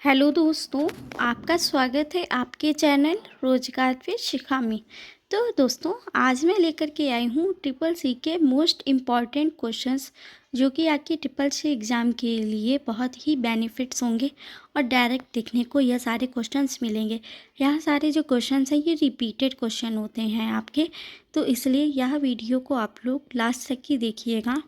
Hello दोस्तों, आपका स्वागत है आपके चैनल रोजगार पे शिखा में। तो दोस्तों, आज मैं लेकर के आई हूँ ट्रिपल सी के मोस्ट इम्पॉर्टेंट क्वेश्चंस, जो कि आपके ट्रिपल सी एग्ज़ाम के लिए बहुत ही बेनिफिट्स होंगे और डायरेक्ट देखने को यह सारे क्वेश्चंस मिलेंगे। यह सारे जो क्वेश्चंस हैं ये रिपीटेड क्वेश्चन होते हैं आपके, तो इसलिए यह वीडियो को आप लोग लास्ट तक ही देखिएगा।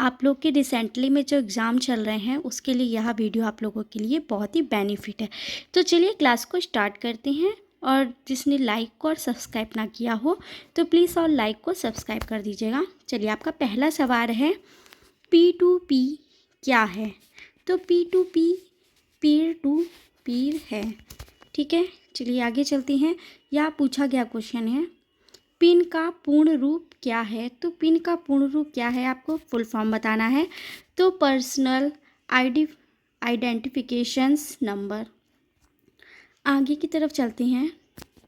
आप लोग के रिसेंटली में जो एग्ज़ाम चल रहे हैं उसके लिए यह वीडियो आप लोगों के लिए बहुत ही बेनिफिट है। तो चलिए क्लास को स्टार्ट करते हैं। और जिसने लाइक और सब्सक्राइब ना किया हो तो प्लीज़ और लाइक को सब्सक्राइब कर दीजिएगा। चलिए, आपका पहला सवाल है P2P क्या है। तो P2P पीयर टू पीर है। ठीक है, चलिए आगे चलते हैं। यह पूछा गया क्वेश्चन है, पिन का पूर्ण रूप क्या है। तो पिन का पूर्ण रूप क्या है, आपको फुल फॉर्म बताना है। तो पर्सनल आइडेंटिफिकेशंस नंबर। आगे की तरफ चलते हैं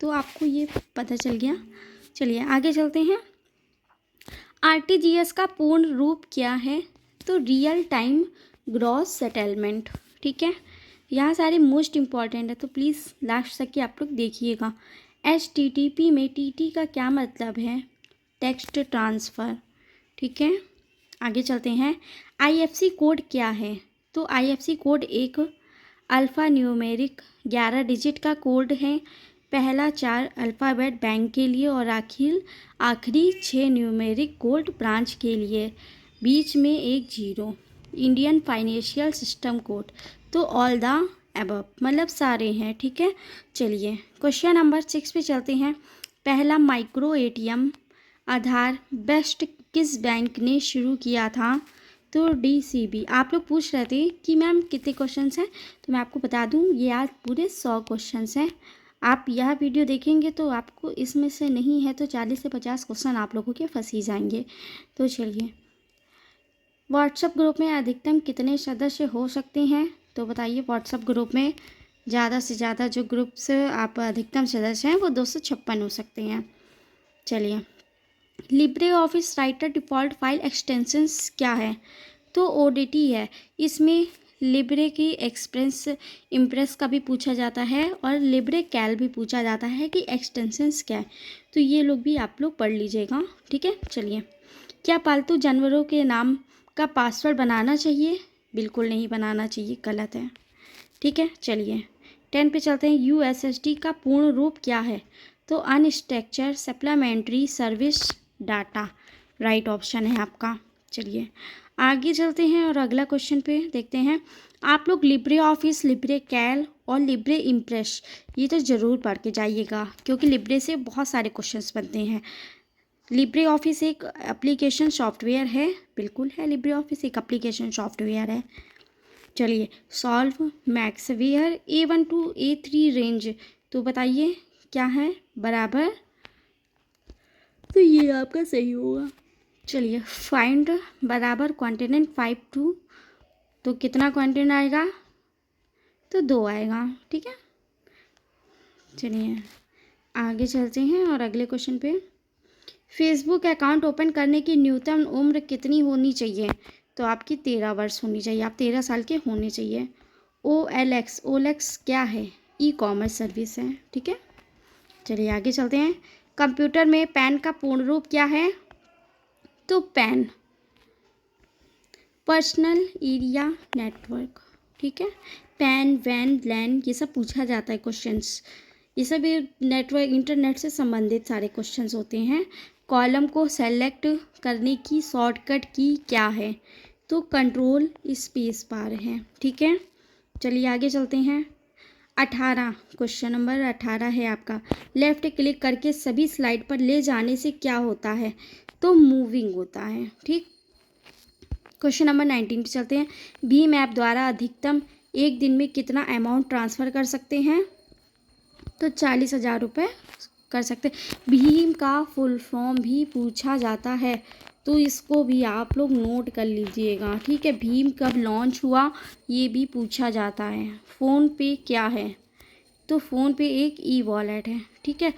तो आपको ये पता चल गया। चलिए आगे चलते हैं। आरटीजीएस का पूर्ण रूप क्या है। तो रियल टाइम ग्रॉस सेटलमेंट। ठीक है, यहाँ सारे मोस्ट इम्पॉर्टेंट है, तो प्लीज़ लास्ट तक के आप लोग देखिएगा। HTTP में TT का क्या मतलब है, टेक्स्ट ट्रांसफ़र। ठीक है, आगे चलते हैं। IFC कोड क्या है। तो IFC कोड एक अल्फ़ा न्यूमेरिक 11 डिजिट का कोड है। पहला 4 अल्फ़ाबेट बैंक के लिए और आखिरी 6 न्यूमेरिक कोड ब्रांच के लिए, बीच में एक zero. Indian financial system code. तो ऑल द अबव मतलब सारे हैं। ठीक है, चलिए क्वेश्चन नंबर 6 पे चलते हैं। पहला माइक्रो ATM आधार बेस्ट किस बैंक ने शुरू किया था। तो DCB। आप लोग पूछ रहे थे कि मैम कितने क्वेश्चंस हैं, तो मैं आपको बता दूं ये आज पूरे 100 क्वेश्चंस हैं। आप यह वीडियो देखेंगे तो आपको इसमें से नहीं है तो 40 से 50 क्वेश्चन आप लोगों के फंस ही जाएंगे। तो चलिए, व्हाट्सएप ग्रुप में अधिकतम कितने सदस्य हो सकते हैं। तो बताइए, व्हाट्सएप ग्रुप में ज़्यादा से ज़्यादा जो ग्रुप से आप अधिकतम सदस्य हैं वो 256 हो सकते हैं। चलिए, Libre office writer default file extensions क्या है। तो ODT है। इसमें लिब्रे की इम्प्रेस का भी पूछा जाता है और लिब्रे कैल भी पूछा जाता है कि एक्सटेंशंस क्या है। तो ये लोग भी आप लोग पढ़ लीजिएगा। ठीक है, चलिए, क्या पालतू जानवरों के नाम का पासवर्ड बनाना चाहिए। बिल्कुल नहीं बनाना चाहिए, गलत है। ठीक है, चलिए 10 पे चलते हैं। USSD का पूर्ण रूप क्या है। तो unstructured supplementary service data right option है आपका। चलिए आगे चलते हैं और अगला क्वेश्चन पे देखते हैं। आप लोग लिब्रे ऑफिस, लिब्रे कैल और लिब्रे इम्प्रेस ये तो ज़रूर पढ़ के जाइएगा, क्योंकि लिब्रे से बहुत सारे क्वेश्चंस बनते हैं। लिब्रे ऑफिस एक एप्लीकेशन सॉफ्टवेयर है। बिल्कुल है, लिब्रे ऑफिस एक एप्लीकेशन सॉफ्टवेयर है। चलिए, solve मैक्सवेयर A1 to A3 range. तो बताइए क्या है बराबर। तो ये आपका सही होगा। चलिए, फाइंड बराबर कॉन्टिनेंट 5 2। तो कितना कॉन्टिनेंट आएगा, तो 2 आएगा। ठीक है, चलिए आगे चलते हैं और अगले क्वेश्चन पे। फेसबुक अकाउंट ओपन करने की न्यूनतम उम्र कितनी होनी चाहिए। तो आपकी 13 वर्ष होनी चाहिए, आप 13 साल के होने चाहिए। OLX क्या है, ई-कॉमर्स सर्विस है। ठीक है, चलिए आगे चलते हैं। कंप्यूटर में पैन का पूर्ण रूप क्या है। तो पैन पर्सनल एरिया नेटवर्क। ठीक है, पैन वैन लैन ये सब पूछा जाता है क्वेश्चंस। ये सब नेटवर्क इंटरनेट से संबंधित सारे क्वेश्चंस होते हैं। कॉलम को सेलेक्ट करने की शॉर्टकट की क्या है। तो कंट्रोल स्पेस बार है। ठीक है, चलिए आगे चलते हैं। 18 क्वेश्चन नंबर 18 है आपका। लेफ़्ट क्लिक करके सभी स्लाइड पर ले जाने से क्या होता है। तो मूविंग होता है। ठीक, क्वेश्चन नंबर 19 पे चलते हैं। भीम ऐप द्वारा अधिकतम एक दिन में कितना अमाउंट ट्रांसफ़र कर सकते हैं। तो 40,000 रुपये कर सकते हैं। भीम का फुल फॉर्म भी पूछा जाता है, तो इसको भी आप लोग नोट कर लीजिएगा। ठीक है, भीम कब लॉन्च हुआ ये भी पूछा जाता है। फ़ोन पे क्या है। तो फ़ोन पे एक ई-वॉलेट है। ठीक है,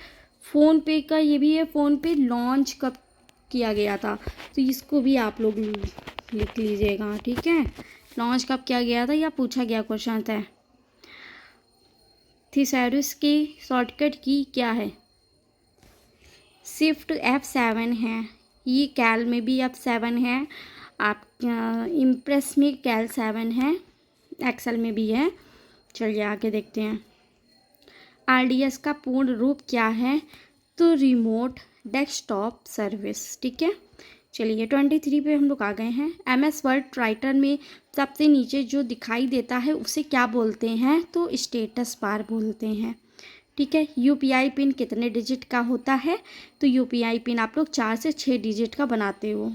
फ़ोन पे का ये भी है, फ़ोन पे लॉन्च कब किया गया था, तो इसको भी आप लोग लिख लीजिएगा। ठीक है, लॉन्च कब किया गया था या पूछा गया क्वेश्चन था। थिसॉरस की शॉर्टकट की क्या है? शिफ्ट F7 है। ये कैल में भी F7 है, आप इम्प्रेस में कैल 7 है, एक्सेल में भी है। चलिए आगे देखते हैं। RDS का पूर्ण रूप क्या है? तो रिमोट डेस्कटॉप सर्विस। ठीक है, चलिए 23 पे हम लोग आ गए हैं। MS वर्ड राइटर में सबसे नीचे जो दिखाई देता है उसे क्या बोलते हैं? तो स्टेटस बार बोलते हैं। ठीक है, UPI पिन कितने डिजिट का होता है? तो UPI पिन आप लोग 4 से 6 डिजिट का बनाते हो।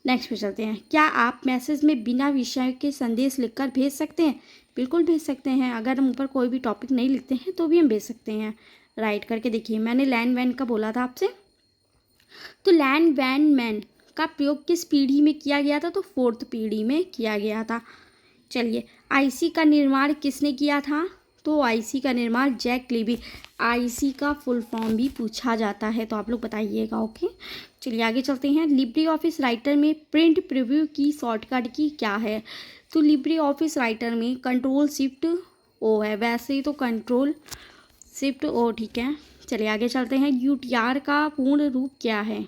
नेक्स्ट पे चलते हैं। क्या आप मैसेज में बिना विषय के संदेश लिखकर भेज सकते हैं? बिल्कुल भेज सकते हैं। अगर हम ऊपर कोई भी टॉपिक नहीं लिखते हैं तो भी हम भेज सकते हैं। राइट करके देखिए, मैंने लैंड वैन का बोला था आपसे, तो लैंड वैन मैन का प्रयोग किस पीढ़ी में किया गया था? तो 4th पीढ़ी में किया गया था। चलिए, आईसी का निर्माण किसने किया था? तो आईसी का निर्माण जैक लीबी। आईसी का फुल फॉर्म भी पूछा जाता है, तो आप लोग बताइएगा। ओके, चलिए आगे चलते हैं। लिब्रे ऑफिस राइटर में प्रिंट प्रीव्यू की शॉर्टकट की क्या है? तो लिब्रे ऑफिस राइटर में कंट्रोल शिफ्ट ओ है, वैसे ही तो कंट्रोल शिफ्ट ओ। ठीक है, चलिए आगे चलते हैं। यूटीआर का पूर्ण रूप क्या है?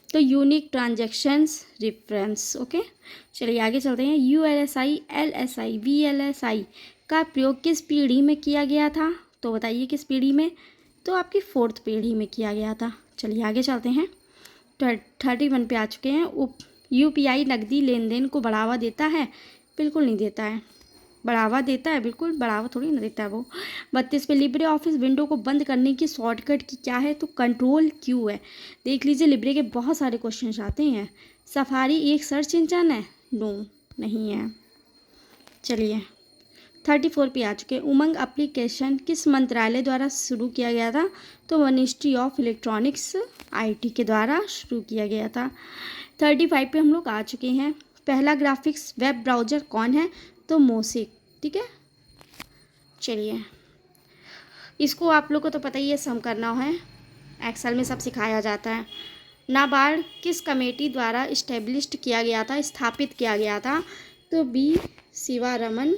तो यूनिक ट्रांजैक्शंस रेफरेंस। ओके, चलिए आगे चलते हैं। ULSI, LSI, VLSI का प्रयोग किस पीढ़ी में किया गया था? तो बताइए किस पीढ़ी में? तो आपकी 4th पीढ़ी में किया गया था। चलिए आगे चलते हैं। 31 पे आ चुके हैं। UPI नकदी लेन देन को बढ़ावा देता है? बिल्कुल नहीं देता है। बढ़ावा देता है? बिल्कुल बढ़ावा थोड़ी ना देता है वो। 32 पे लिब्रे ऑफिस विंडो को बंद करने की शॉर्टकट की क्या है? तो कंट्रोल क्यू है। देख लीजिए, लिब्रे के बहुत सारे क्वेश्चन आते हैं। सफारी एक सर्च इंजन है? नो, नहीं है। चलिए 34 पे आ चुके हैं। उमंग एप्लीकेशन किस मंत्रालय द्वारा शुरू किया गया था? तो मिनिस्ट्री ऑफ इलेक्ट्रॉनिक्स IT के द्वारा शुरू किया गया था। 35 पे हम लोग आ चुके हैं। पहला ग्राफिक्स वेब ब्राउज़र कौन है? तो मोज़िक। ठीक है, चलिए इसको आप लोग को तो पता ही है, सम करना है। एक्सेल में सब सिखाया जाता है। नाबार्ड किस कमेटी द्वारा इस्टेब्लिश्ड किया गया था, स्थापित किया गया था? तो B शिवारमन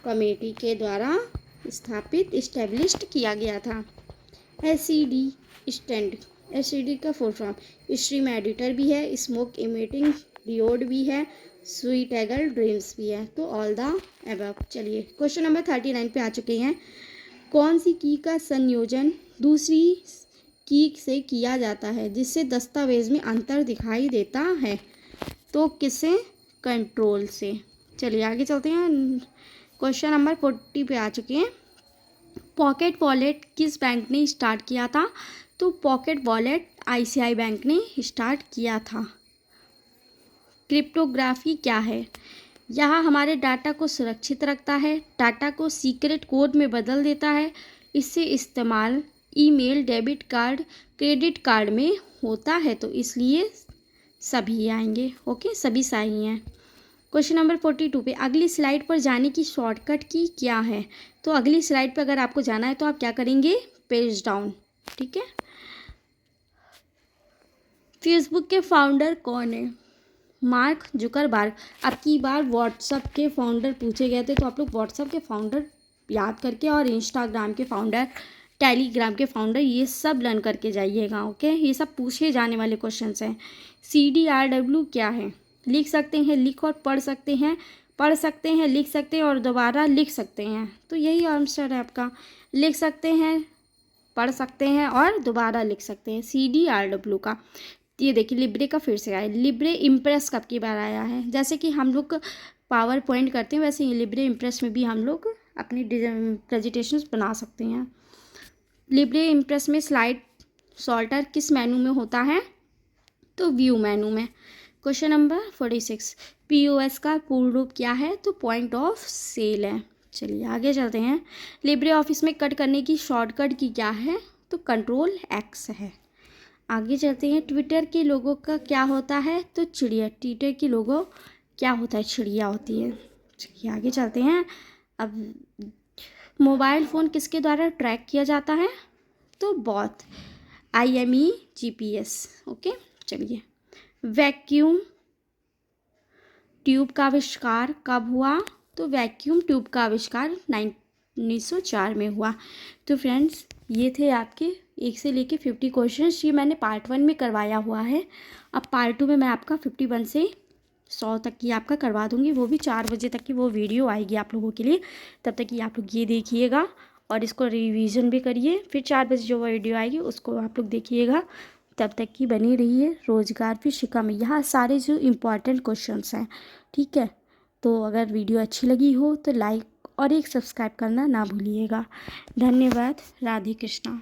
कमेटी के द्वारा स्थापित इस्टेब्लिश्ड किया गया था। SED स्टैंड, SED का फुल फॉर्म स्ट्रीम एडिटर भी है, स्मोक इमिटिंग डियोड भी है, स्वीटेगल ड्रीम्स भी है। तो ऑल द अबव। चलिए क्वेश्चन नंबर 39 पे आ चुके हैं। कौन सी की का संयोजन दूसरी की से किया जाता है जिससे दस्तावेज में अंतर दिखाई देता है? तो किसे? कंट्रोल से। चलिए आगे चलते हैं। क्वेश्चन नंबर 40 पे आ चुके हैं। पॉकेट वॉलेट किस बैंक ने स्टार्ट किया था? तो पॉकेट वॉलेट ICICI बैंक ने स्टार्ट किया था। क्रिप्टोग्राफी क्या है? यह हमारे डाटा को सुरक्षित रखता है, डाटा को सीक्रेट कोड में बदल देता है। इससे इस्तेमाल email, debit card, credit card में होता है, तो इसलिए सभी आएंगे। ओके, सभी सही हैं। क्वेश्चन नंबर 42 पे अगली स्लाइड पर जाने की शॉर्टकट की क्या है? तो अगली स्लाइड पर अगर आपको जाना है तो आप क्या करेंगे? Page down. ठीक है, फेसबुक के फाउंडर कौन है? Mark Zuckerberg. अब की बार व्हाट्सएप के फाउंडर पूछे गए थे, तो आप लोग व्हाट्सएप के फाउंडर याद करके, और इंस्टाग्राम के फाउंडर, टेलीग्राम के फाउंडर, ये सब लर्न करके जाइएगा। ओके, ये सब पूछे जाने वाले क्वेश्चंस हैं। CDRW क्या है? लिख सकते हैं, लिख और पढ़ सकते हैं, पढ़ सकते हैं, लिख सकते हैं और दोबारा लिख सकते हैं। तो यही आंसर है आपका। लिख सकते हैं, पढ़ सकते हैं और दोबारा लिख सकते हैं, CDRW का। ये देखिए, लिब्रे का फिर से आया। लिब्रे इम्प्रेस कब की बार आया है? जैसे कि हम लोग पावर पॉइंट करते हैं, वैसे ही लिब्रे इम्प्रेस में भी हम लोग अपनी प्रेजेंटेशंस बना सकते हैं। लिब्रे इम्प्रेस में स्लाइड सॉर्टर किस मेनू में होता है? तो व्यू मेनू में। क्वेश्चन नंबर 46, POS का पूर्ण रूप क्या है? तो पॉइंट ऑफ सेल है। चलिए आगे चलते हैं। लिब्रे ऑफिस में कट करने की शॉर्टकट की क्या है? तो कंट्रोल X है। आगे चलते हैं। ट्विटर के लोगों का क्या होता है? तो चिड़िया। ट्विटर की लोगो क्या होता है? चिड़िया होती है। चलिए आगे चलते हैं। अब मोबाइल फ़ोन किसके द्वारा ट्रैक किया जाता है? तो बॉथ, IME GPS। ओके, चलिए। वैक्यूम ट्यूब का आविष्कार कब हुआ? तो वैक्यूम ट्यूब का आविष्कार 1904 में हुआ। तो फ्रेंड्स ये थे आपके 1 से लेके 50 क्वेश्चंस। ये मैंने पार्ट 1 में करवाया हुआ है। अब पार्ट 2 में मैं आपका 51 से 100 तक की आपका करवा दूँगी। वो भी 4 बजे तक की वो वीडियो आएगी आप लोगों के लिए। तब तक कि आप लोग ये देखिएगा और इसको रिवीजन भी करिए। फिर 4 बजे जो वीडियो आएगी उसको आप लोग देखिएगा। तब तक की बनी रहिए रोजगार फिशिका में। यहाँ सारे जो इम्पोर्टेंट क्वेश्चंस हैं, ठीक है। तो अगर वीडियो अच्छी लगी हो तो लाइक और एक सब्सक्राइब करना ना भूलिएगा। धन्यवाद। राधे कृष्णा।